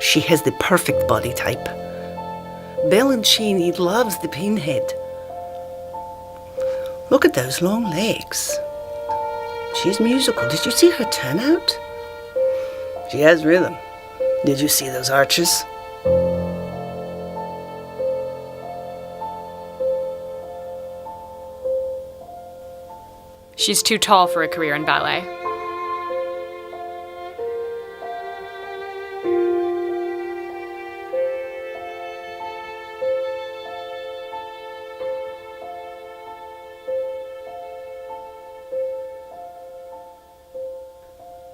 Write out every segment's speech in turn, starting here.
She has the perfect body type. Ballerina loves the pinhead. Look at those long legs. She's musical. Did you see her turnout? She has rhythm. Did you see those arches? She's too tall for a career in ballet.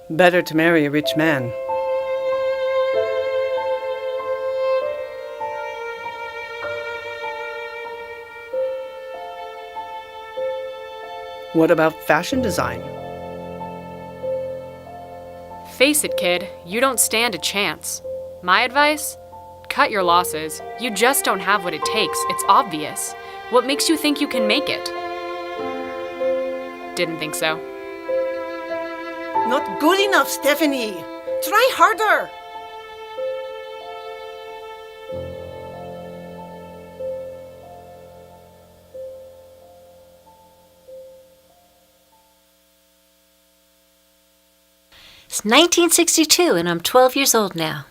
Better to marry a rich man. What about fashion design? Face it, kid, you don't stand a chance. My advice? Cut your losses. You just don't have what it takes. It's obvious. What makes you think you can make it? Didn't think so. Not good enough, Stephanie. Try harder. It's 1962 and I'm 12 years old now.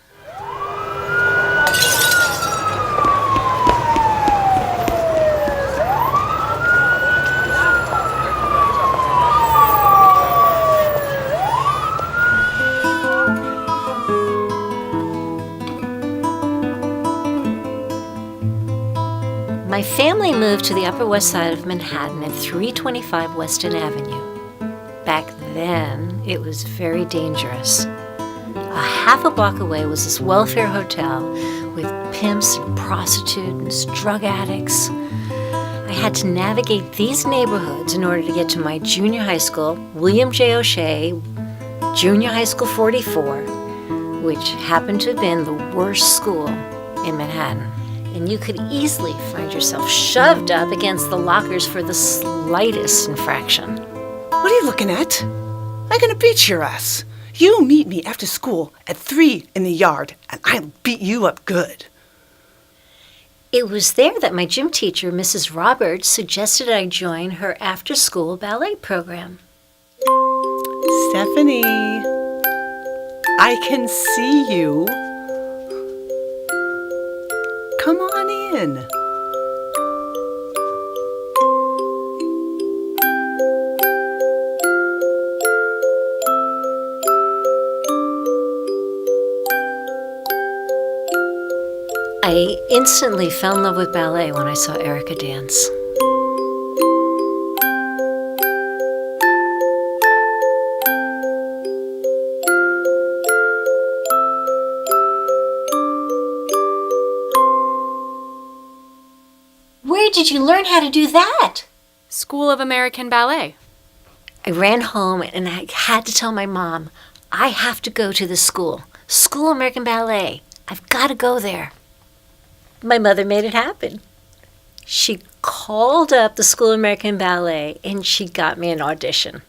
My family moved to the Upper West Side of Manhattan at 325 Weston Avenue. Back then, it was very dangerous. A half a block away was this welfare hotel with pimps and prostitutes, drug addicts. I had to navigate these neighborhoods in order to get to my junior high school, William J. O'Shea, Junior High School 44, which happened to have been the worst school in Manhattan. And you could easily find yourself shoved up against the lockers for the slightest infraction. What are you looking at? I'm gonna beat your ass. You meet me after school at 3 in the yard, and I'll beat you up good. It was there that my gym teacher, Mrs. Roberts, suggested I join her after-school ballet program. Stephanie, I can see you. Come on in. I instantly fell in love with ballet when I saw Erica dance. Where did you learn how to do that? School of American Ballet. I ran home and I had to tell my mom, I have to go to this school. School of American Ballet. I've got to go there. My mother made it happen. She called up the School of American Ballet and she got me an audition.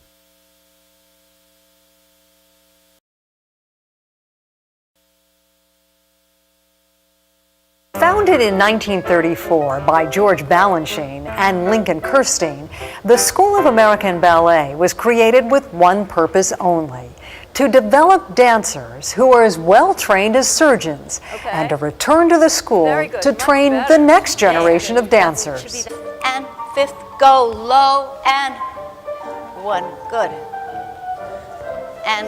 Founded in 1934 by George Balanchine and Lincoln Kirstein, the School of American Ballet was created with one purpose only: to develop dancers who are as well trained as surgeons, and to return to the school to train the next generation of dancers. And fifth, go low, and one, good. And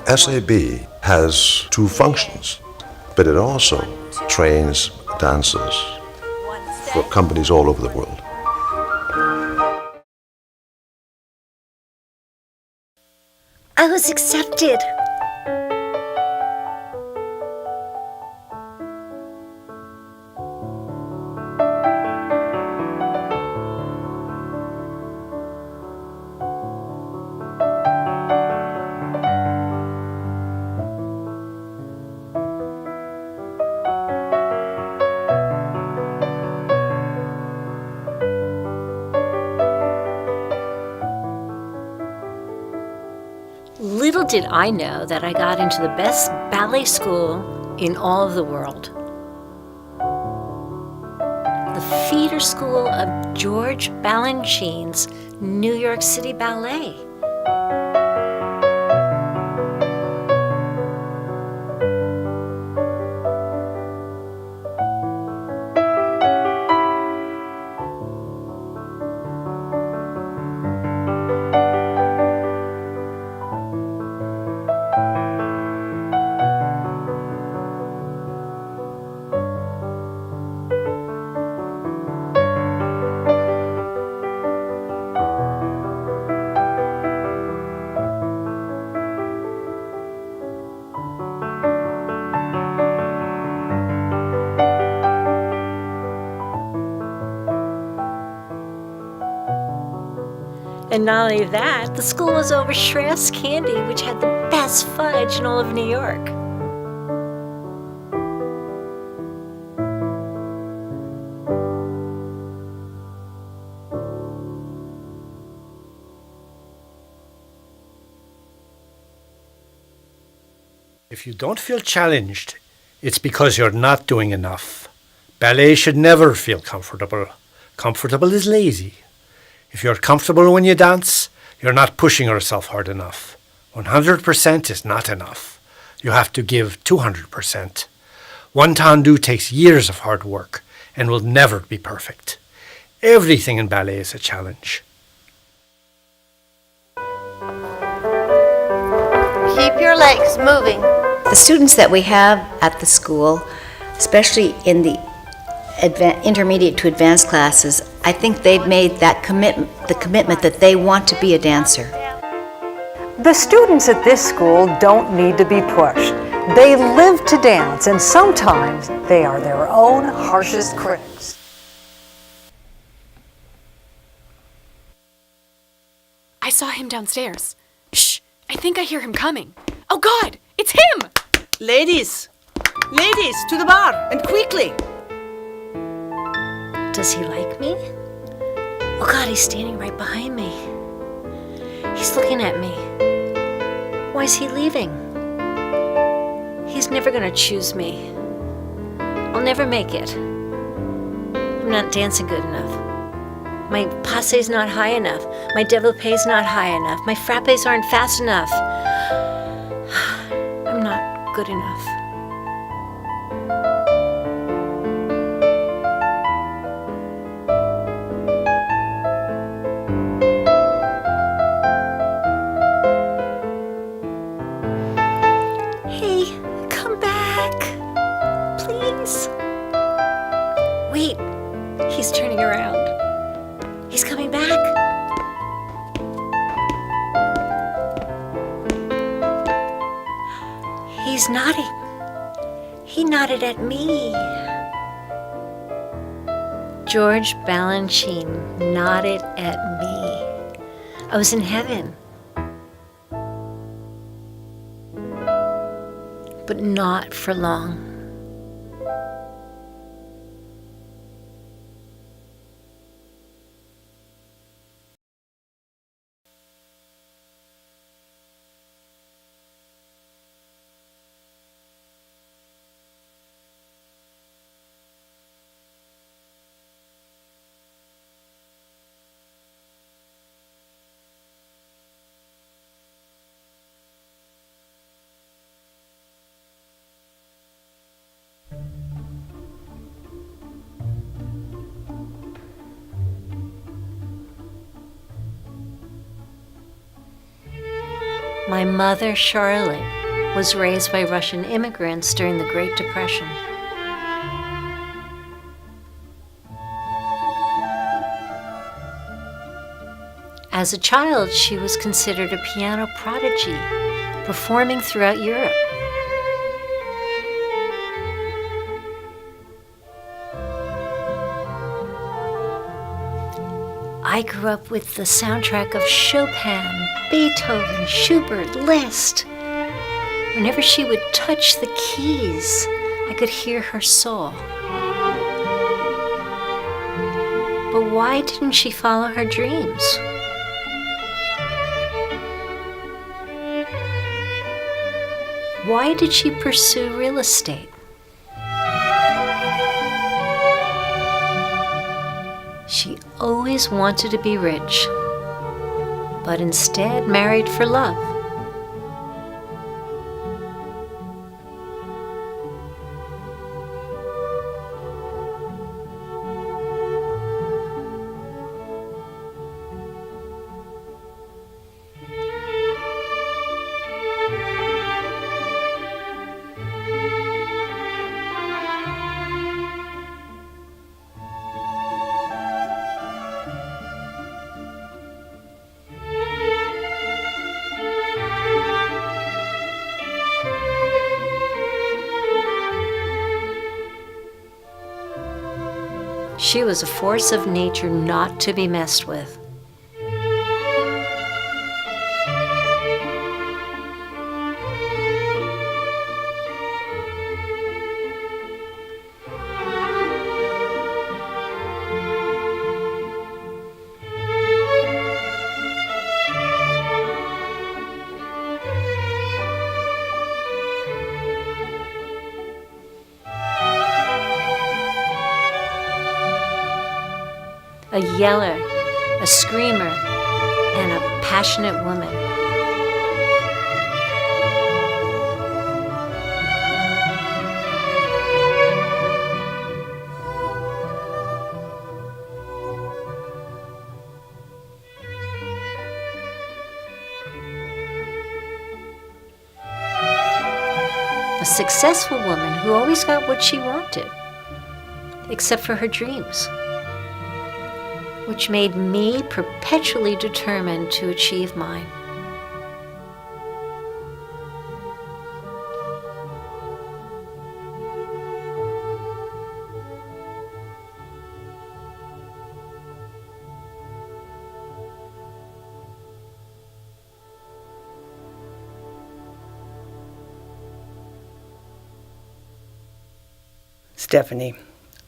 SAB has two functions, but it also trains dancers for companies all over the world. I was accepted. Little did I know that I got into the best ballet school in all of the world. The feeder school of George Balanchine's New York City Ballet. And not only that, the school was over Shreff's Candy, which had the best fudge in all of New York. If you don't feel challenged, it's because you're not doing enough. Ballet should never feel comfortable. Comfortable is lazy. If you're comfortable when you dance, you're not pushing yourself hard enough. 100% is not enough. You have to give 200%. One tendu takes years of hard work and will never be perfect. Everything in ballet is a challenge. Keep your legs moving. The students that we have at the school, especially in the intermediate to advanced classes, I think they've made that the commitment that they want to be a dancer. The students at this school don't need to be pushed. They live to dance, and sometimes they are their own harshest critics. I saw him downstairs. Shh, I think I hear him coming. Oh God, it's him! Ladies, to the bar, and quickly. Does he like me? Oh God, he's standing right behind me. He's looking at me. Why is he leaving? He's never gonna choose me. I'll never make it. I'm not dancing good enough. My passe's not high enough. My développe's not high enough. My frappes aren't fast enough. I'm not good enough. Hey, come back. Please. Wait, he's turning around. He's coming back. He's nodding. He nodded at me. George Balanchine nodded at me. I was in heaven. But not for long. My mother, Charlotte, was raised by Russian immigrants during the Great Depression. As a child, she was considered a piano prodigy, performing throughout Europe. I grew up with the soundtrack of Chopin, Beethoven, Schubert, Liszt. Whenever she would touch the keys, I could hear her soul. But why didn't she follow her dreams? why did she pursue real estate? She always wanted to be rich, but instead married for love. She was a force of nature not to be messed with. A yeller, a screamer, and a passionate woman. A successful woman who always got what she wanted, except for her dreams, which made me perpetually determined to achieve mine. Stephanie,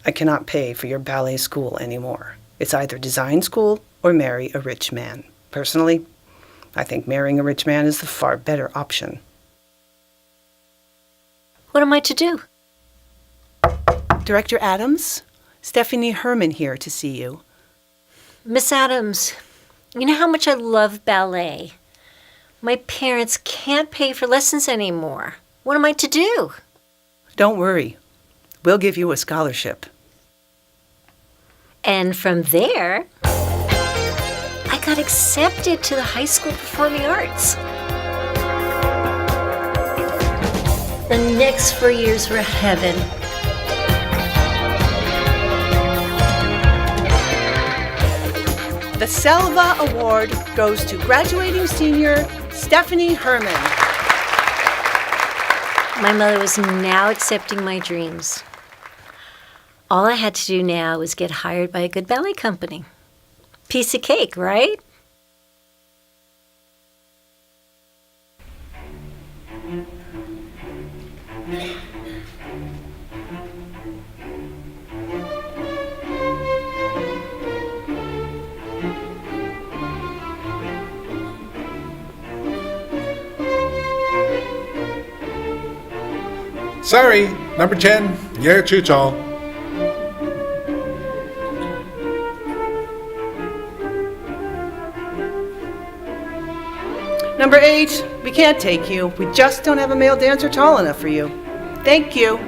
I cannot pay for your ballet school anymore. It's either design school or marry a rich man. Personally, I think marrying a rich man is the far better option. What am I to do? Director Adams, Stephanie Herman here to see you. Miss Adams, you know how much I love ballet. My parents can't pay for lessons anymore. What am I to do? Don't worry. We'll give you a scholarship. And from there, I got accepted to the High School Performing Arts. The next 4 years were heaven. The Selva Award goes to graduating senior Stephanie Herman. My mother was now accepting my dreams. All I had to do now was get hired by a good ballet company. Piece of cake, right? Sorry, number 10, you're too tall. Number 8, we can't take you. We just don't have a male dancer tall enough for you. Thank you.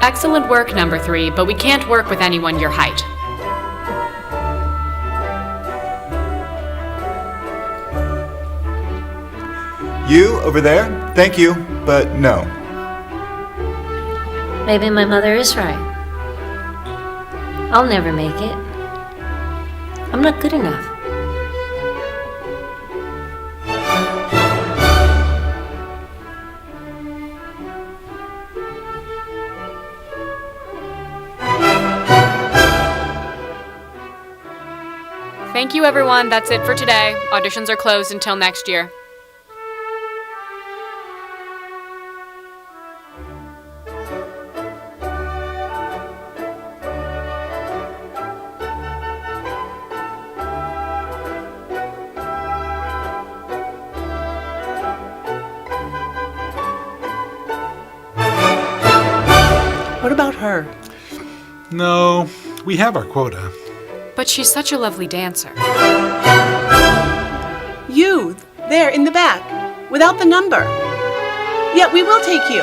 Excellent work, number 3, but we can't work with anyone your height. You over there, thank you, but no. Maybe my mother is right. I'll never make it. I'm not good enough. Thank you, everyone. That's it for today. Auditions are closed until next year. her. No, we have our quota. But she's such a lovely dancer. You, there in the back, without the number. Yeah, we will take you.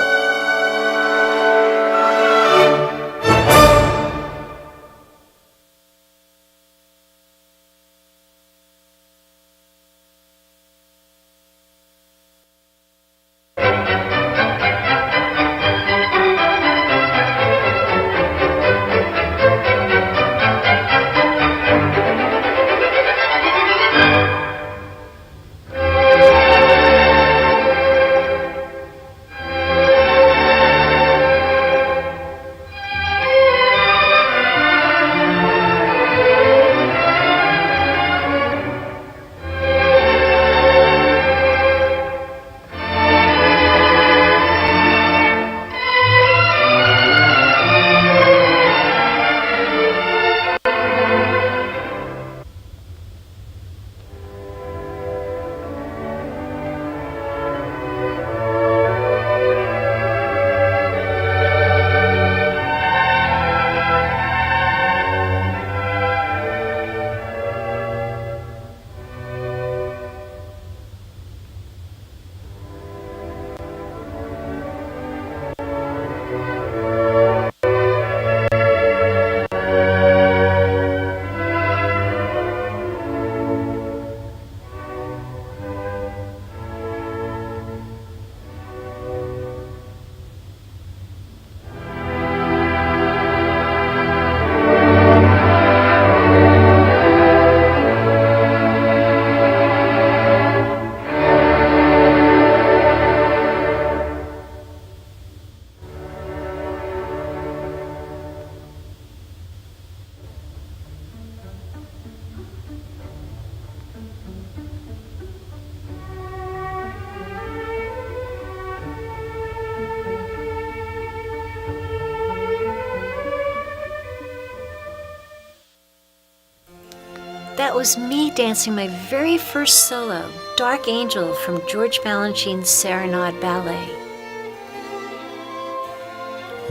That was me dancing my very first solo, Dark Angel from George Balanchine's Serenade Ballet.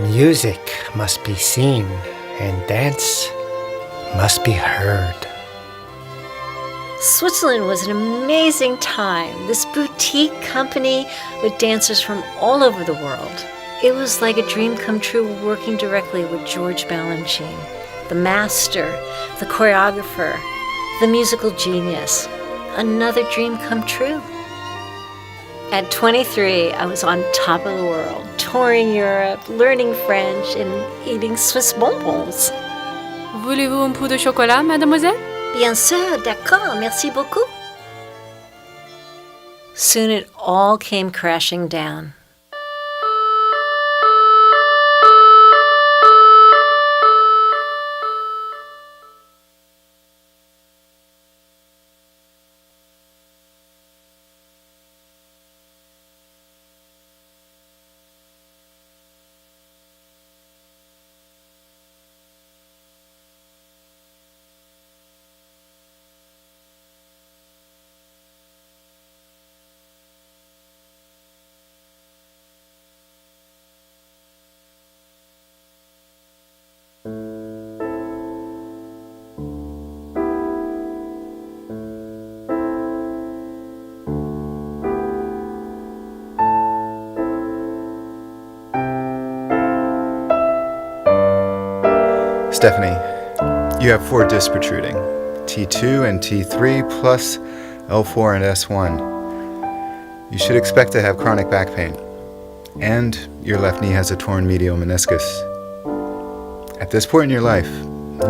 Music must be seen, and dance must be heard. Switzerland was an amazing time. This boutique company with dancers from all over the world. It was like a dream come true working directly with George Balanchine, the master, the choreographer, the musical genius. Another dream come true. At 23, I was on top of the world, touring Europe, learning French, and eating Swiss bonbons. Voulez-vous un pot de chocolat, mademoiselle? Bien sûr, d'accord, merci beaucoup. Soon it all came crashing down. Stephanie, you have 4 discs protruding, T2 and T3 plus L4 and S1. You should expect to have chronic back pain, and your left knee has a torn medial meniscus. At this point in your life,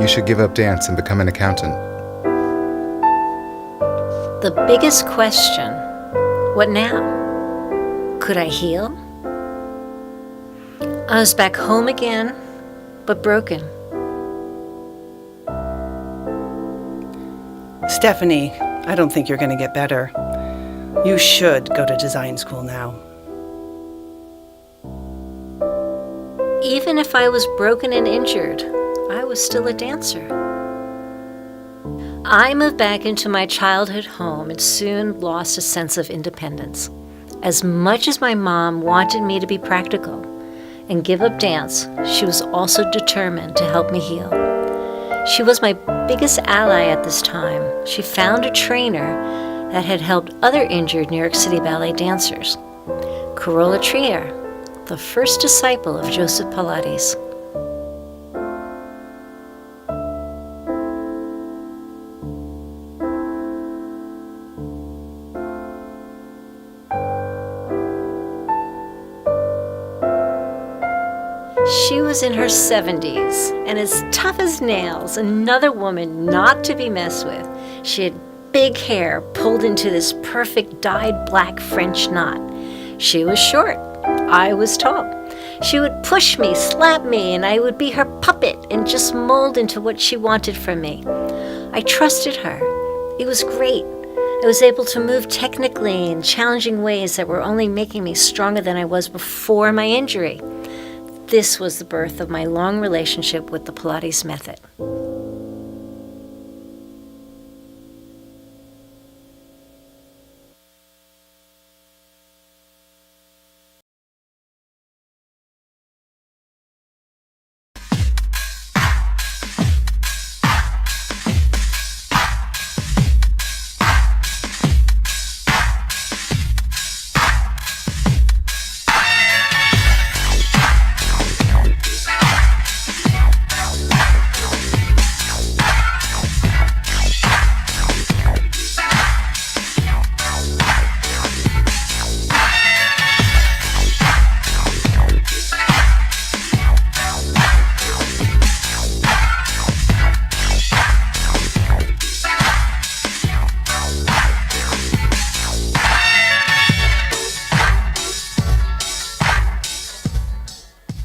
you should give up dance and become an accountant. The biggest question, what now? Could I heal? I was back home again, but broken. Stephanie, I don't think you're going to get better. You should go to design school now. Even if I was broken and injured, I was still a dancer. I moved back into my childhood home and soon lost a sense of independence. As much as my mom wanted me to be practical, and give up dance, she was also determined to help me heal. She was my biggest ally at this time. She found a trainer that had helped other injured New York City ballet dancers. Carola Trier, the first disciple of Joseph Pilates. She was in her 70s and as tough as nails, another woman not to be messed with. She had big hair pulled into this perfect dyed black French knot. She was short. I was tall. She would push me, slap me, and I would be her puppet and just mold into what she wanted from me. I trusted her. It was great. I was able to move technically in challenging ways that were only making me stronger than I was before my injury. This was the birth of my long relationship with the Pilates method.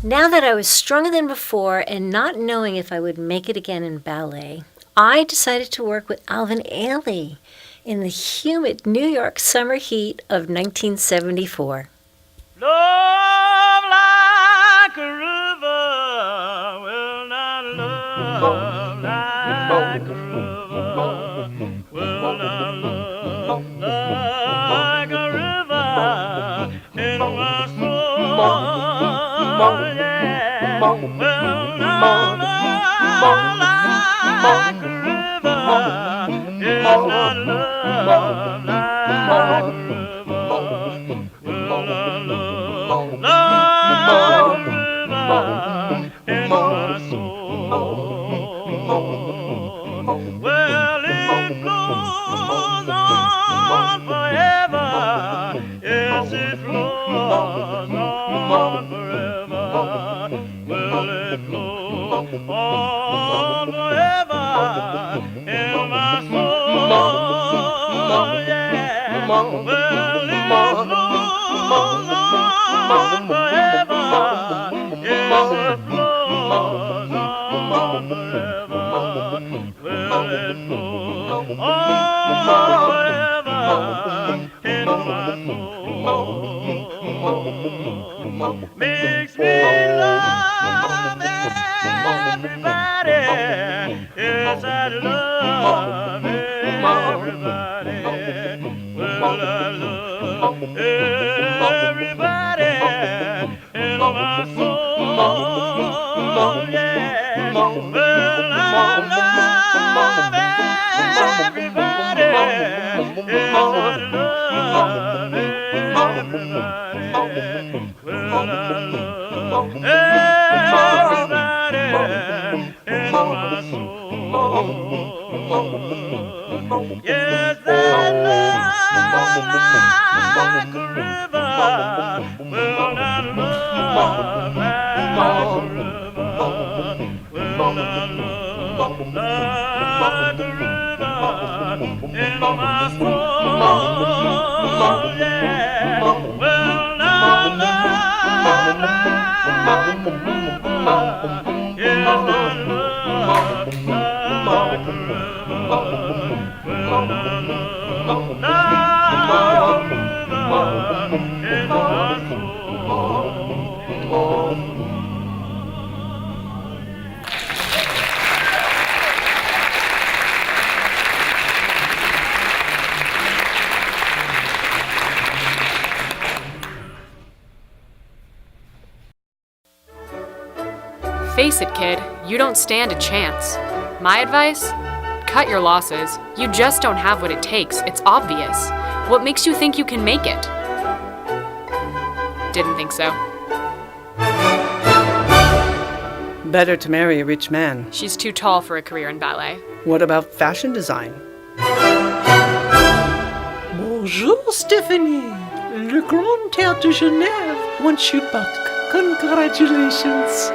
Now that I was stronger than before and not knowing if I would make it again in ballet, I decided to work with Alvin Ailey in the humid New York summer heat of 1974. Love like a river, well, not love like a river, well, not love like a river in my soul. Yeah, well, not love like a river, yes, not love like a river, well, not love river in my soul. Well, it flows on forever. Yes, it flows on forever. Well, it flows on forever in my soul. Yeah. Well, it flows on forever. Yes, it flows on forever. Well, it flows on forever in my soul. Makes me love everybody. Yes, I love everybody. Well, I love everybody in my soul. Yeah. Well, I love everybody. Yes, I love everybody. Well, I love everybody in my soul. Yes, I love like a river. Well, I love like a river. Well, I love like a river in my soul. Yeah. Well, I love like a river. Yes, I love like a river. Well, I love like a river in my soul. Face it, kid, you don't stand a chance. My advice? Cut your losses. You just don't have what it takes. It's obvious. What makes you think you can make it? Didn't think so. Better to marry a rich man. She's too tall for a career in ballet. What about fashion design? Bonjour, Stephanie. Le Grand Théâtre de Genève wants you back. Congratulations.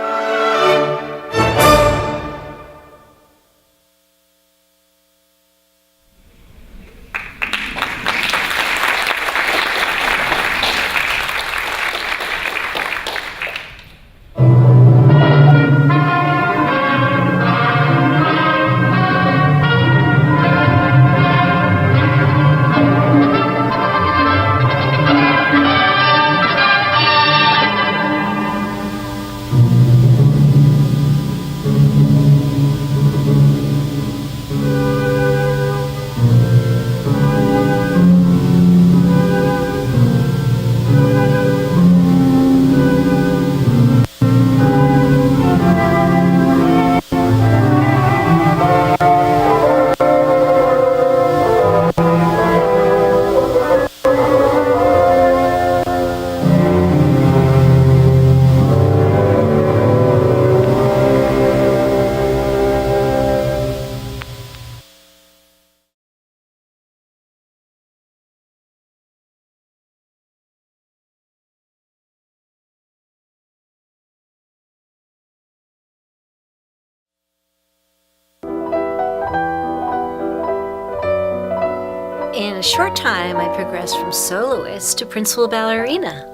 In a short time, I progressed from soloist to principal ballerina.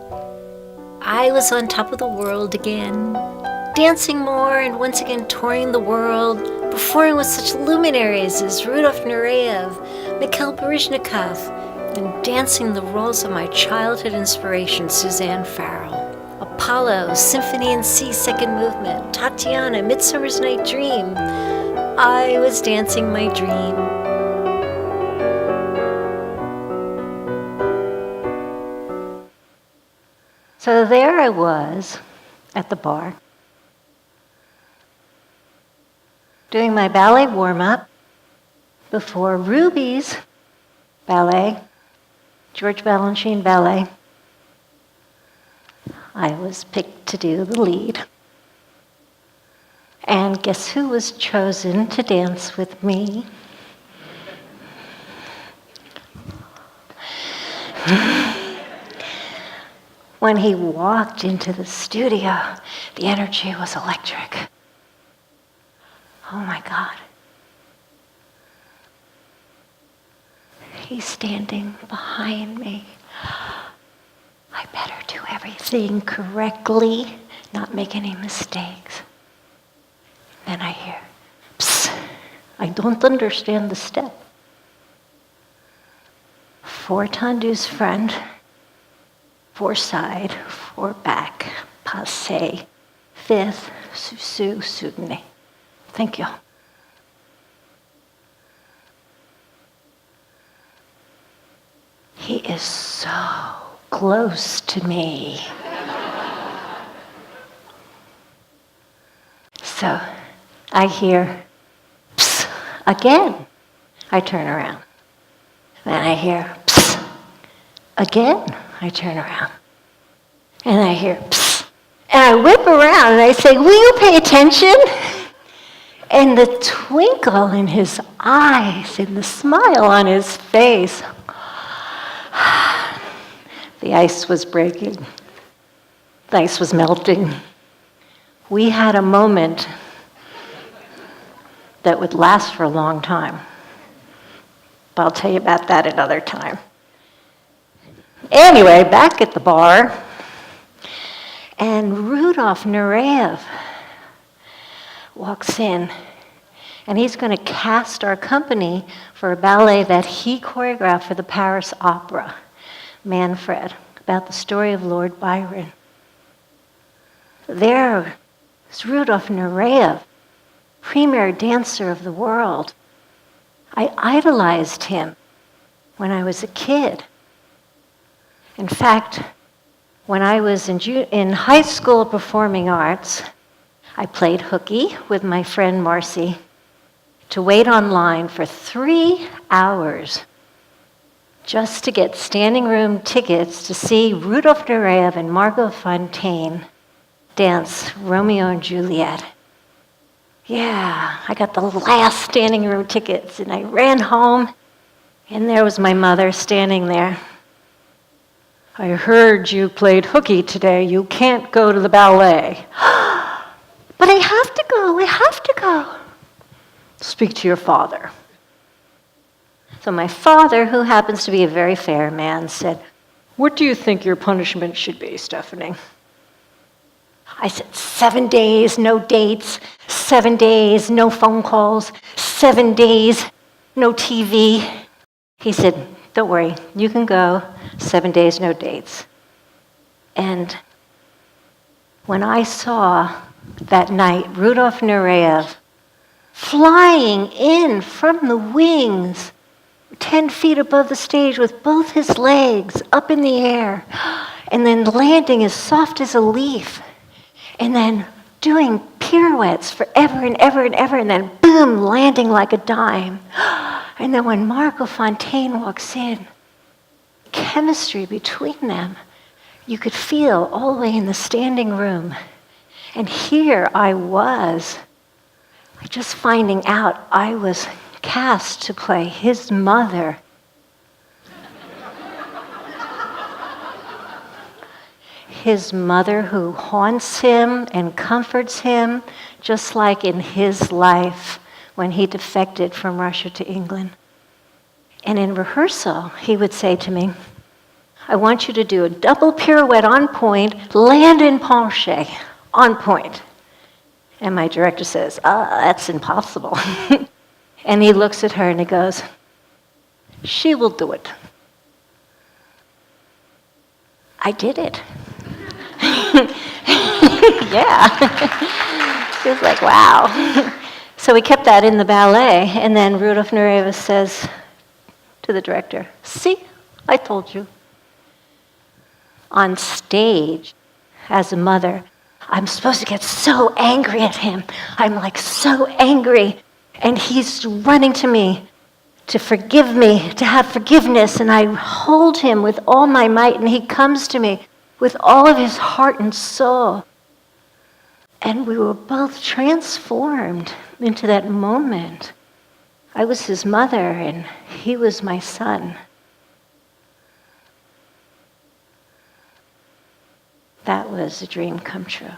I was on top of the world again, dancing more and once again touring the world, performing with such luminaries as Rudolf Nureyev, Mikhail Baryshnikov, and dancing the roles of my childhood inspiration, Suzanne Farrell. Apollo, Symphony in C, Second Movement, Tatiana, Midsummer's Night Dream. I was dancing my dream. So there I was at the bar, doing my ballet warm-up before Ruby's ballet, George Balanchine ballet. I was picked to do the lead. And guess who was chosen to dance with me? When he walked into the studio, the energy was electric. Oh my God. He's standing behind me. I better do everything correctly, not make any mistakes. Then I hear, psst, I don't understand the step. 4 tendus front, 4 side, 4 back, passé, 5th, sous, soutenu. Thank you. He is so close to me. So I hear, psst, again. I turn around. Then I hear, psst, again. I turn around. And I hear, psst. And I whip around and I say, will you pay attention? And the twinkle in his eyes and the smile on his face. The ice was breaking. The ice was melting. We had a moment that would last for a long time. But I'll tell you about that another time. Anyway, back at the bar, and Rudolf Nureyev walks in, and he's going to cast our company for a ballet that he choreographed for the Paris Opera, Manfred, about the story of Lord Byron. There is Rudolf Nureyev, premier dancer of the world. I idolized him when I was a kid. In fact, when I was in high school performing arts, I played hooky with my friend Marcy to wait online for 3 hours just to get standing room tickets to see Rudolf Nureyev and Margot Fontaine dance Romeo and Juliet. Yeah, I got the last standing room tickets, and I ran home, and there was my mother standing there. I heard you played hooky today. You can't go to the ballet. But I have to go. Speak to your father. So my father, who happens to be a very fair man, said, "What do you think your punishment should be, Stephanie?" I said, 7 days, no dates, 7 days, no phone calls, 7 days, no TV. He said, "Don't worry, you can go, 7 days, no dates." And when I saw that night Rudolf Nureyev flying in from the wings, 10 feet above the stage with both his legs up in the air, and then landing as soft as a leaf, and then doing pirouettes forever and ever and ever, and then boom, landing like a dime. And then when Margot Fontaine walks in, chemistry between them, you could feel all the way in the standing room. And here I was, just finding out I was cast to play his mother. His mother who haunts him and comforts him, just like in his life when he defected from Russia to England. And in rehearsal, he would say to me, "I want you to do a double pirouette on point, land in penché, on point." And my director says, "That's impossible." And he looks at her and he goes, "She will do it." I did it. Yeah. He was like, wow. So we kept that in the ballet, and then Rudolf Nureyev says to the director, "See, I told you." On stage, as a mother, I'm supposed to get so angry at him. I'm like so angry, and he's running to me to forgive me, to have forgiveness, and I hold him with all my might, and he comes to me with all of his heart and soul. And we were both transformed into that moment. I was his mother, and he was my son. That was a dream come true.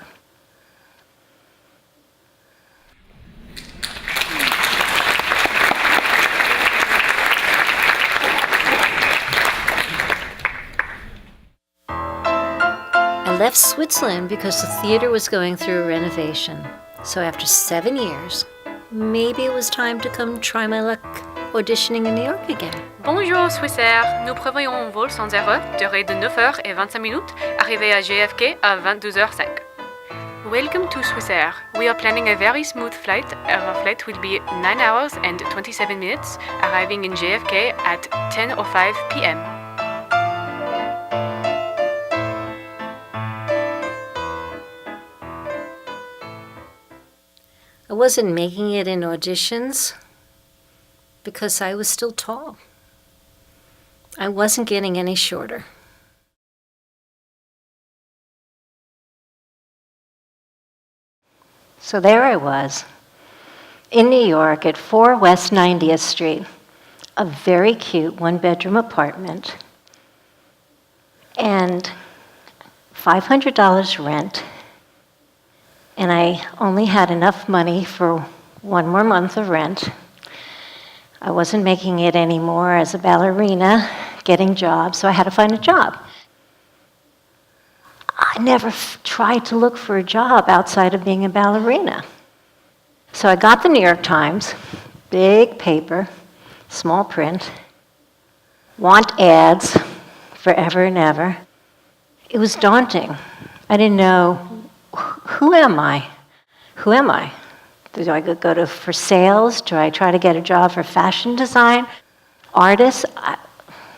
I left Switzerland because the theater was going through a renovation. So after 7 years, maybe it was time to come try my luck auditioning in New York again. Bonjour Swissair, nous prévoyons un vol sans erreur, durée de 9h25, arrivé à JFK à 22h05. Welcome to Swissair. We are planning a very smooth flight. Our flight will be 9 hours and 27 minutes, arriving in JFK at 10:05 p.m. I wasn't making it in auditions because I was still tall. I wasn't getting any shorter. So there I was, in New York at 4 West 90th Street, a very cute one-bedroom apartment, and $500 rent, and I only had enough money for 1 more month of rent. I wasn't making it anymore as a ballerina, getting jobs, so I had to find a job. I never tried to look for a job outside of being a ballerina. So I got the New York Times, big paper, small print, want ads forever and ever. It was daunting. I didn't know, who am I? Who am I? Do I go for sales? Do I try to get a job for fashion design? Artists?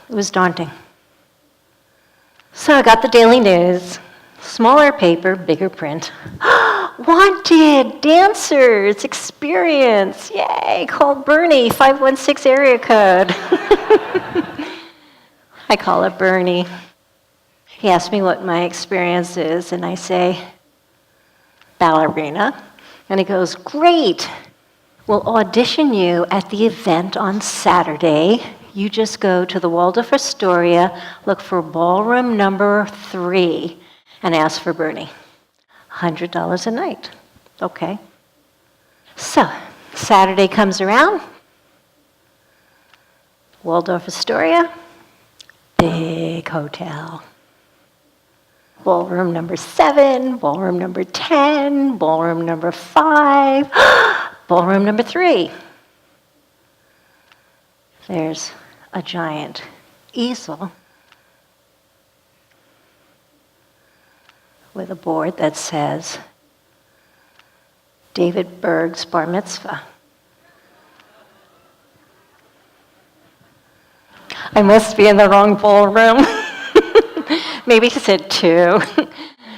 It was daunting. So I got the Daily News, smaller paper, bigger print. Wanted dancers, experience, yay, call Bernie, 516 area code. I call it Bernie. He asked me what my experience is, and I say, ballerina. And he goes, great, we'll audition you at the event on Saturday. You just go to the Waldorf Astoria, look for ballroom number 3, and ask for Bernie. $100 a night. Okay. So, Saturday comes around. Waldorf Astoria, big hotel. Ballroom number 7, ballroom number 10, ballroom number 5, ballroom number 3. There's a giant easel with a board that says, David Berg's Bar Mitzvah. I must be in the wrong ballroom. Maybe he said 2.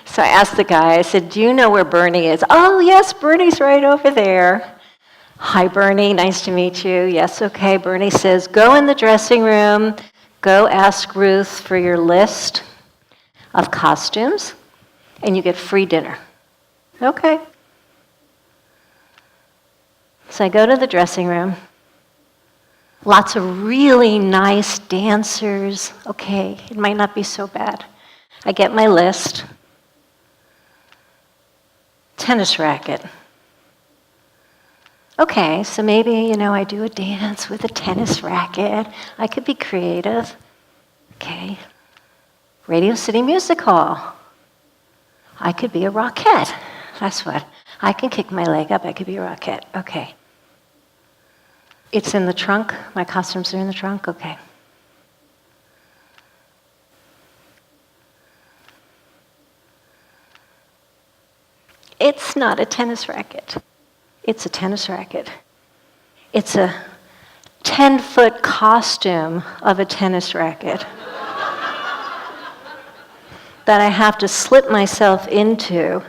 So I asked the guy, I said, do you know where Bernie is? Oh, yes, Bernie's right over there. Hi, Bernie, nice to meet you. Yes, okay. Bernie says, go in the dressing room, go ask Ruth for your list of costumes, and you get free dinner. Okay. So I go to the dressing room. Lots of really nice dancers. Okay, it might not be so bad. I get my list. Tennis racket. Okay, so maybe, I do a dance with a tennis racket. I could be creative. Okay. Radio City Music Hall. I could be a rockette. That's what. I can kick my leg up. I could be a rockette. Okay. It's in the trunk. My costumes are in the trunk. Okay. It's not a tennis racket. It's a tennis racket. It's a 10-foot costume of a tennis racket that I have to slip myself into.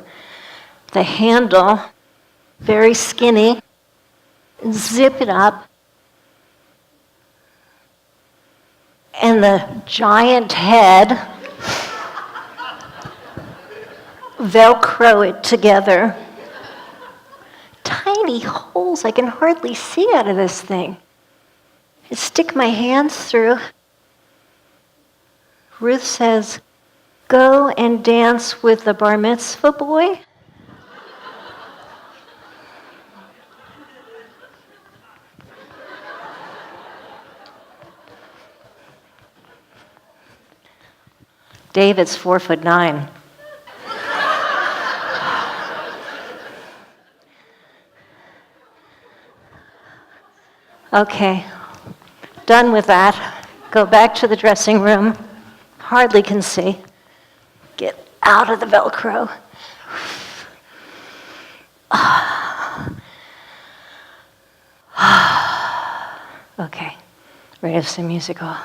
The handle, very skinny, zip it up, and the giant head, Velcro it together. Tiny holes I can hardly see out of this thing. I stick my hands through. Ruth says, go and dance with the bar mitzvah boy. David's 4'9". Okay, done with that. Go back to the dressing room. Hardly can see. Get out of the Velcro. Okay, ready for some musical.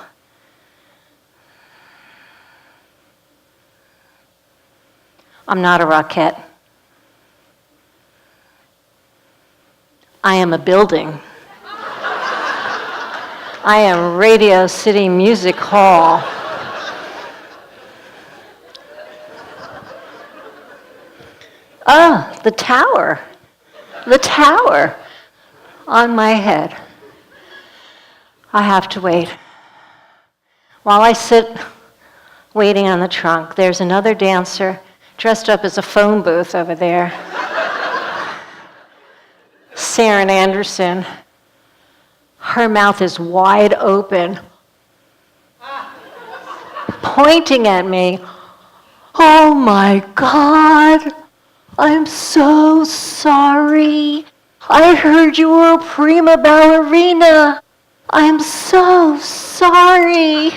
I'm not a rockette. I am a building. I am Radio City Music Hall. Oh, the tower. The tower on my head. I have to wait. While I sit waiting on the trunk, there's another dancer dressed up as a phone booth over there. Sarah Anderson. Her mouth is wide open, pointing at me. Oh my God, I'm so sorry. I heard you were a prima ballerina. I'm so sorry.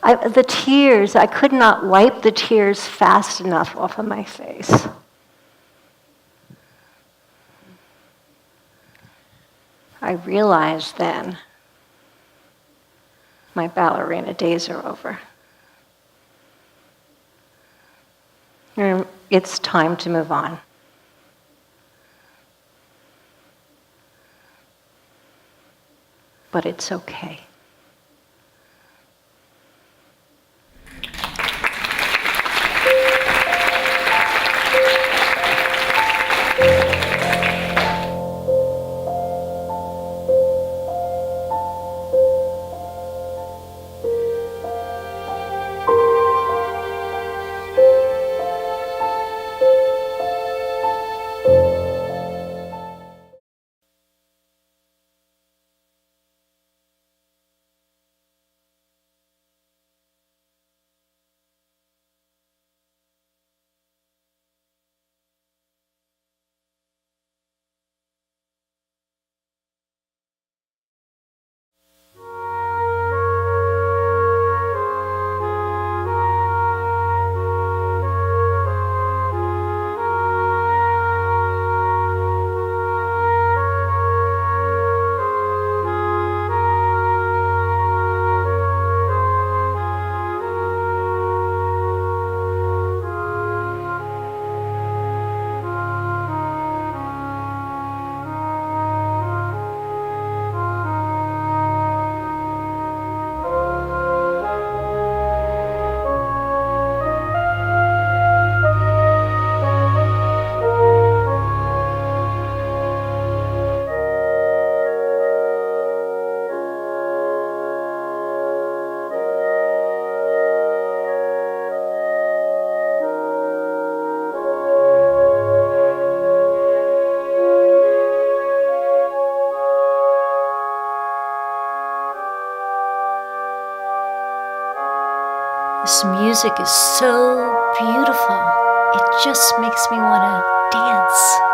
The tears, I could not wipe the tears fast enough off of my face. I realized then my ballerina days are over. it's time to move on. But it's okay. This music is so beautiful. It just makes me want to dance.